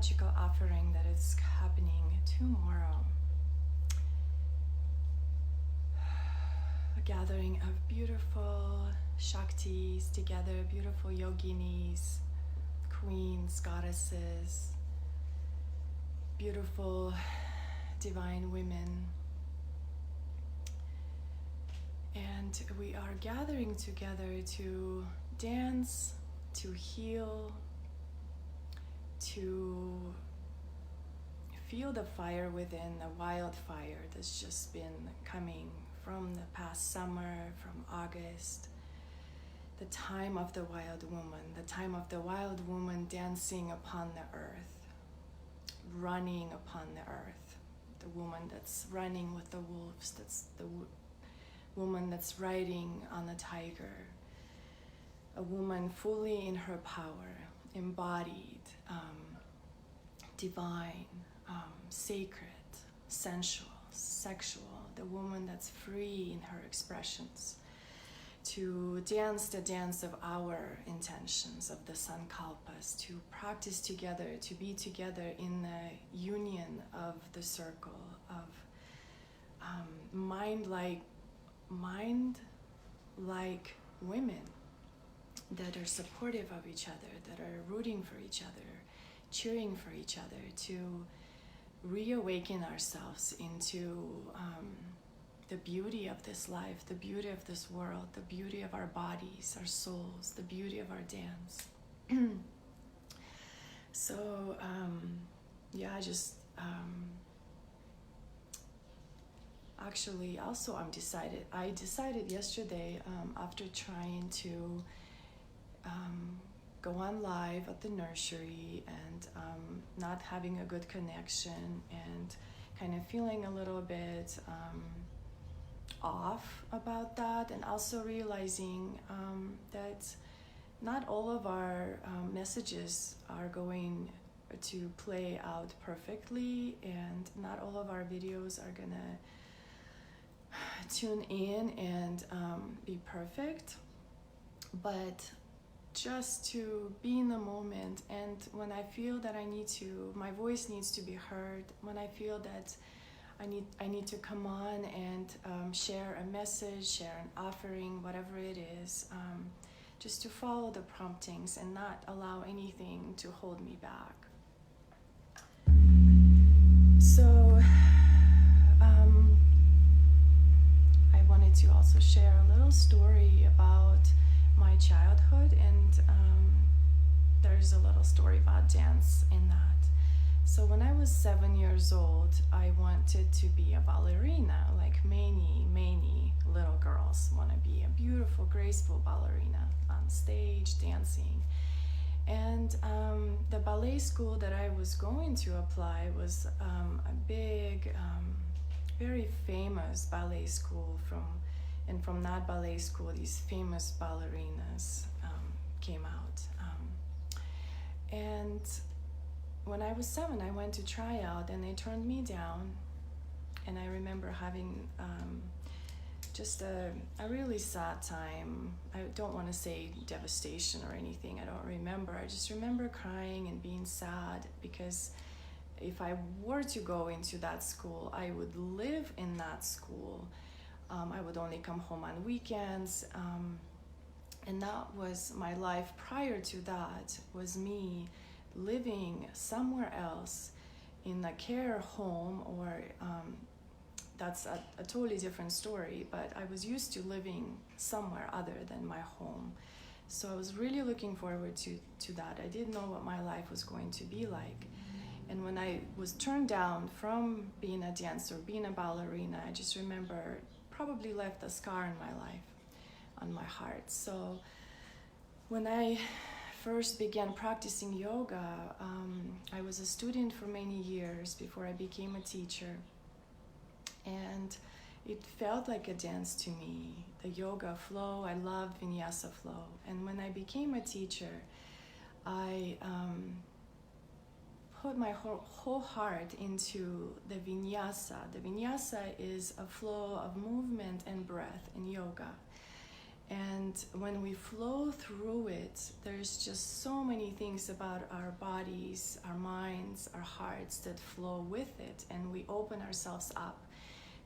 magical offering that is happening tomorrow. A gathering of beautiful Shaktis together, beautiful yoginis, queens, goddesses, beautiful divine women. And we are gathering together to dance, to heal, to feel the fire within, the wildfire that's just been coming from the past summer, from August, the time of the wild woman dancing upon the earth, running upon the earth, the woman that's running with the wolves, that's the woman that's riding on a tiger, a woman fully in her power, embodied, divine, sacred, sensual, sexual, the woman that's free in her expressions, to dance the dance of our intentions, of the sankalpas, to practice together, to be together in the union of the circle of mind-like women that are supportive of each other, that are rooting for each other, cheering for each other, to reawaken ourselves into the beauty of this life, the beauty of this world, the beauty of our bodies, our souls, the beauty of our dance. So, actually, also I decided yesterday, after trying to go on live at the nursery and not having a good connection and kind of feeling a little bit off about that, and also realizing that not all of our messages are going to play out perfectly, and not all of our videos are gonna tune in and be perfect, but just to be in the moment. And when I feel that my voice needs to be heard, when I feel that I need to come on and share a message, share an offering, whatever it is, just to follow the promptings and not allow anything to hold me back. So I wanted to also share a little story about my childhood, and there's a little story about dance in that. So when I was 7 years old, I wanted to be a ballerina, like many little girls want to be a beautiful, graceful ballerina on stage, dancing. And the ballet school that I was going to apply was a big, very famous ballet school. From that ballet school, these famous ballerinas came out. And when I was 7, I went to try out, and they turned me down. And I remember having just a really sad time. I don't want to say devastation or anything. I don't remember. I just remember crying and being sad, because if I were to go into that school, I would live in that school. I would only come home on weekends. And that was my life prior to that, was me living somewhere else in a care home, or that's a totally different story, but I was used to living somewhere other than my home. So I was really looking forward to that. I didn't know what my life was going to be like. And when I was turned down from being a dancer, being a ballerina, I just remember probably left a scar in my life, on my heart. So when I first began practicing yoga, I was a student for many years before I became a teacher. And it felt like a dance to me, the yoga flow. I loved vinyasa flow. And when I became a teacher, I put my whole heart into the vinyasa. The vinyasa is a flow of movement and breath in yoga. And when we flow through it, there's just so many things about our bodies, our minds, our hearts that flow with it. And we open ourselves up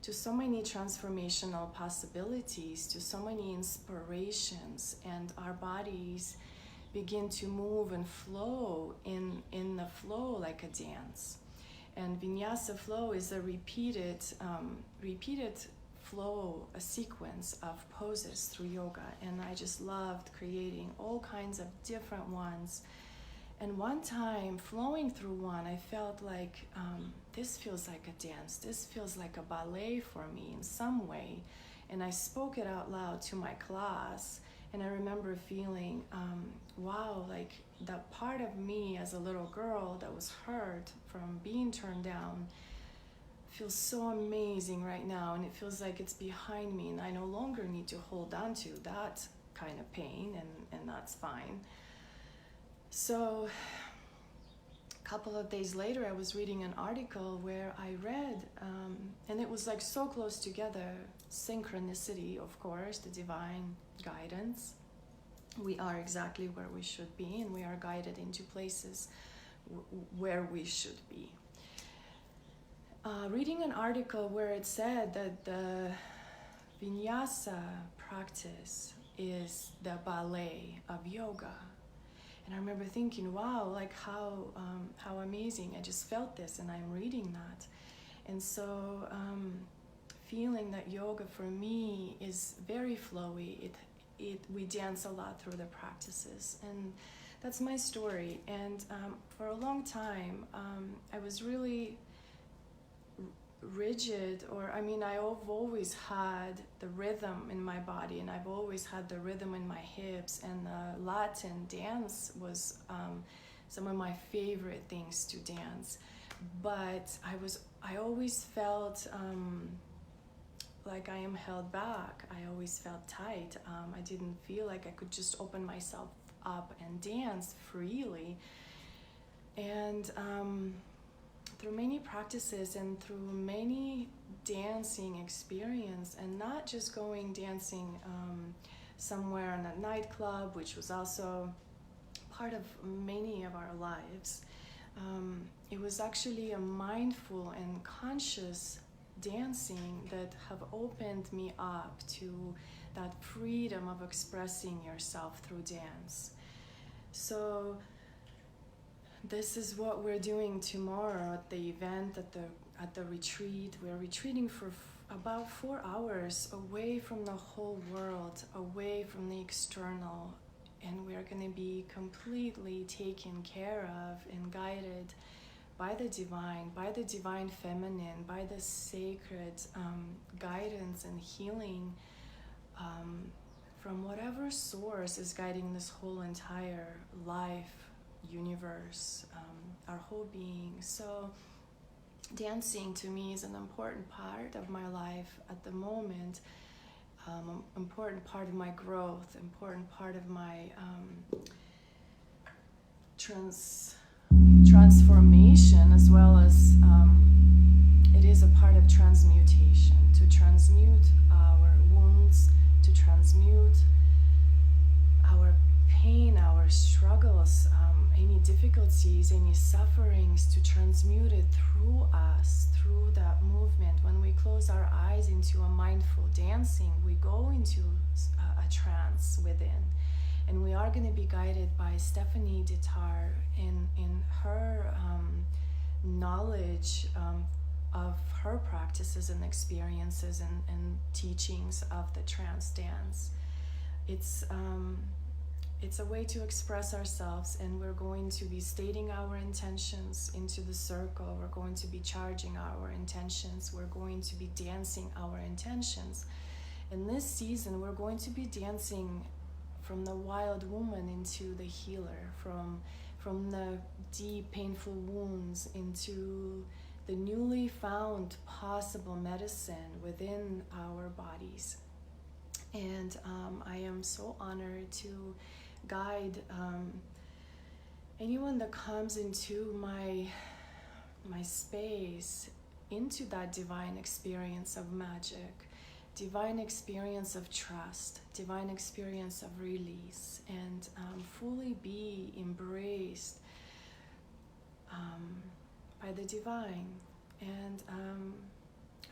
to so many transformational possibilities, to so many inspirations, and our bodies begin to move and flow in the flow like a dance. And vinyasa flow is a repeated flow, a sequence of poses through yoga, and I just loved creating all kinds of different ones. And one time flowing through one, I felt like this feels like a dance, this feels like a ballet for me in some way. And I spoke it out loud to my class, and I remember feeling, wow, like that part of me as a little girl that was hurt from being turned down feels so amazing right now, and it feels like it's behind me, and I no longer need to hold on to that kind of pain, and that's fine. So a couple of days later, I was reading an article where I read, and it was like so close together, synchronicity, of course, the divine guidance. We are exactly where we should be, and we are guided into places where we should be. Reading an article where it said that the vinyasa practice is the ballet of yoga. And I remember thinking, wow, like how amazing. I just felt this, and I'm reading that. And so feeling that yoga for me is very flowy. We dance a lot through the practices, and that's my story. And for a long time, I was really rigid, I've always had the rhythm in my body, and I've always had the rhythm in my hips, and the Latin dance was some of my favorite things to dance. But I always felt like I am held back. I always felt tight. I didn't feel like I could just open myself up and dance freely. And through many practices and through many dancing experience, and not just going dancing somewhere in a nightclub, which was also part of many of our lives. It was actually a mindful and conscious dancing that have opened me up to that freedom of expressing yourself through dance. So this is what we're doing tomorrow at the event, at the retreat. We're retreating for about 4 hours away from the whole world, away from the external, and we're going to be completely taken care of and guided by the divine feminine, by the sacred guidance and healing from whatever source is guiding this whole entire life, universe, our whole being. So dancing to me is an important part of my life at the moment, important part of my growth, important part of my transformation, as well as it is a part of transmutation, to transmute our wounds, to transmute our pain, our struggles, any difficulties, any sufferings, to transmute it through us, through that movement. When we close our eyes into a mindful dancing, we go into a trance within. And we are going to be guided by Stephanie Dittar in her knowledge of her practices and experiences and teachings of the trance dance. It's a way to express ourselves, and we're going to be stating our intentions into the circle. We're going to be charging our intentions. We're going to be dancing our intentions. In this season, we're going to be dancing from the wild woman into the healer, from the deep, painful wounds into the newly found possible medicine within our bodies. And I am so honored to guide anyone that comes into my space into that divine experience of magic divine experience of trust, divine experience of release, and fully be embraced by the divine. And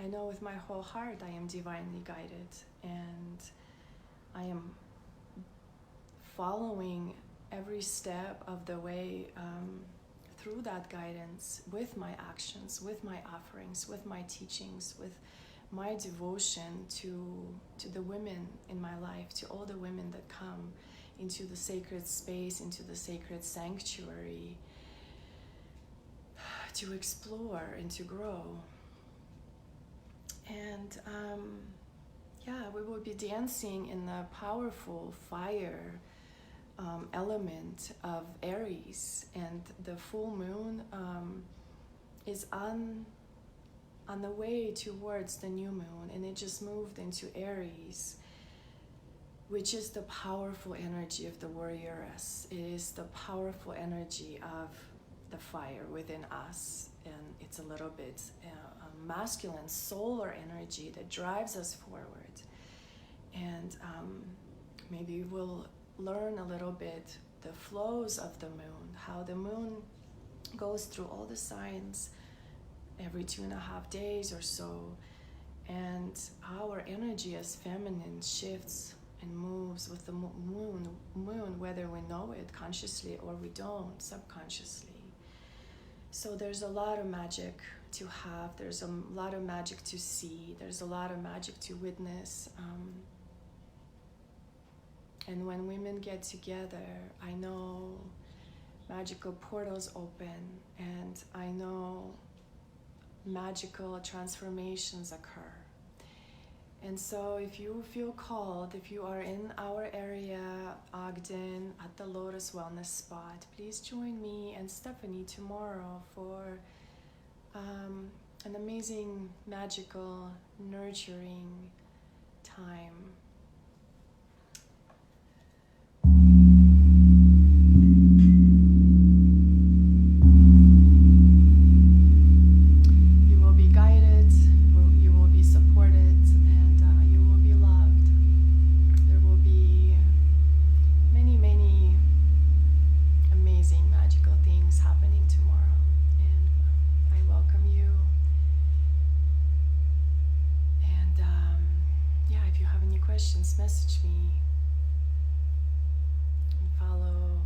I know with my whole heart I am divinely guided, and I am following every step of the way through that guidance, with my actions, with my offerings, with my teachings, with my devotion to the women in my life, to all the women that come into the sacred space, into the sacred sanctuary, to explore and to grow. And we will be dancing in the powerful fire element of Aries, and the full moon is on the way towards the new moon, and it just moved into Aries, which is the powerful energy of the warrioress. It is the powerful energy of the fire within us, and it's a little bit a masculine solar energy that drives us forward. And maybe we'll learn a little bit the flows of the moon, how the moon goes through all the signs every 2.5 days or so, and our energy as feminine shifts and moves with the moon, whether we know it consciously or we don't, subconsciously. So there's a lot of magic to have, there's a lot of magic to see, there's a lot of magic to witness. And when women get together, I know magical portals open, and I know magical transformations occur. And so if you feel called, if you are in our area, Ogden, at the Lotus Wellness Spot, please join me and Stephanie tomorrow for an amazing, magical, nurturing time. Questions, message me, and follow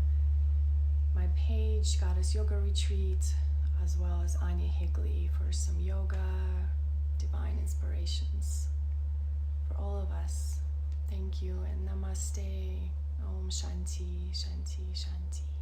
my page, Goddess Yoga Retreat, as well as Anya Higley for some yoga, divine inspirations for all of us. Thank you, and namaste. Om Shanti, Shanti, Shanti.